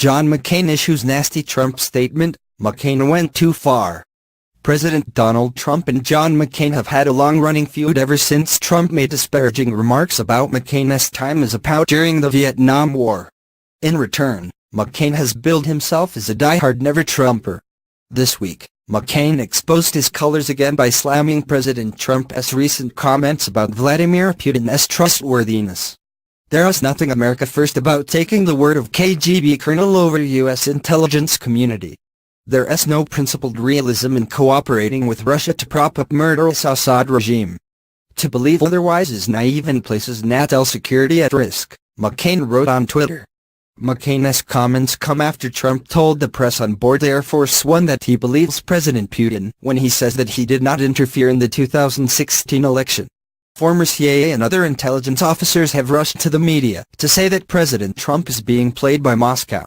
John McCain issues nasty Trump statement, McCain went too far. President Donald Trump and John McCain have had a long-running feud ever since Trump made disparaging remarks about McCain's time as a POW during the Vietnam War. In return, McCain has billed himself as a die-hard never-Trumper. This week, McCain exposed his colors again by slamming President Trump's recent comments about Vladimir Putin's trustworthiness. There is nothing America first about taking the word of KGB colonel over U.S. intelligence community. There is no principled realism in cooperating with Russia to prop up murderous Assad regime. To believe otherwise is naive and places national security at risk, McCain wrote on Twitter. McCain's comments come after Trump told the press on board Air Force One that he believes President Putin when he says that he did not interfere in the 2016 election. Former CIA and other intelligence officers have rushed to the media to say that President Trump is being played by Moscow.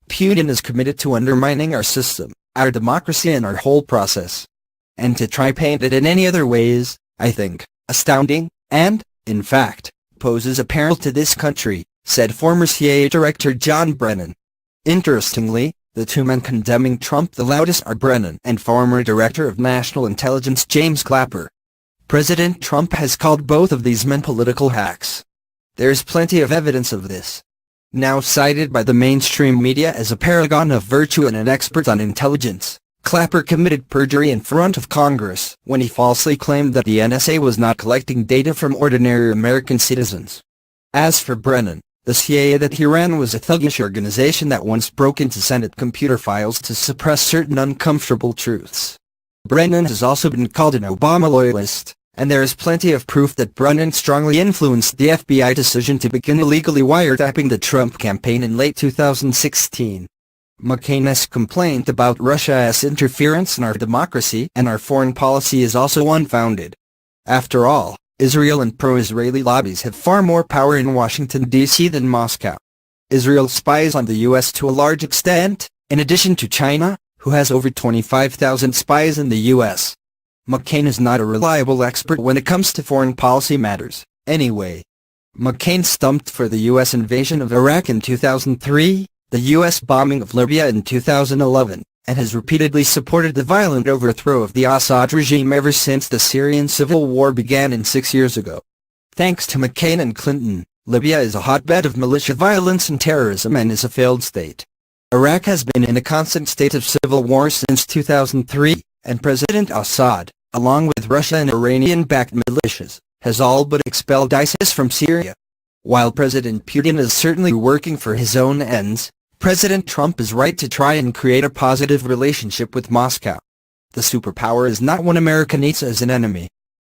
Putin is committed to undermining our system, our democracy and our whole process. And to try paint it in any other way is, I think, astounding, and, in fact, poses a peril to this country, said former CIA Director John Brennan. Interestingly, the two men condemning Trump the loudest are Brennan and former Director of National Intelligence James Clapper. President Trump has called both of these men political hacks. There's plenty of evidence of this. Now cited by the mainstream media as a paragon of virtue and an expert on intelligence, Clapper committed perjury in front of Congress when he falsely claimed that the NSA was not collecting data from ordinary American citizens. As for Brennan, the CIA that he ran was a thuggish organization that once broke into Senate computer files to suppress certain uncomfortable truths. Brennan has also been called an Obama loyalist, and there is plenty of proof that Brennan strongly influenced the FBI decision to begin illegally wiretapping the Trump campaign in late 2016. McCain's complaint about Russia's interference in our democracy and our foreign policy is also unfounded. After all, Israel and pro-Israeli lobbies have far more power in Washington, D.C. than Moscow. Israel spies on the U.S. to a large extent, in addition to China, who has over 25,000 spies in the U.S. McCain is not a reliable expert when it comes to foreign policy matters, anyway. McCain stumped for the U.S. invasion of Iraq in 2003, the U.S. bombing of Libya in 2011, and has repeatedly supported the violent overthrow of the Assad regime ever since the Syrian civil war began 6 years ago. Thanks to McCain and Clinton, Libya is a hotbed of militia violence and terrorism and is a failed state. Iraq has been in a constant state of civil war since 2003, and President Assad, along with Russia and Iranian-backed militias, has all but expelled ISIS from Syria. While President Putin is certainly working for his own ends, President Trump is right to try and create a positive relationship with Moscow. The superpower is not one America needs as an enemy.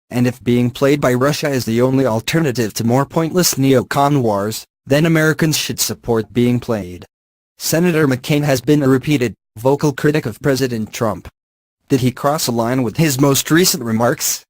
And if being played by Russia is the only alternative to more pointless neocon wars, then Americans should support being played. Senator McCain has been a repeated, vocal critic of President Trump. Did he cross a line with his most recent remarks?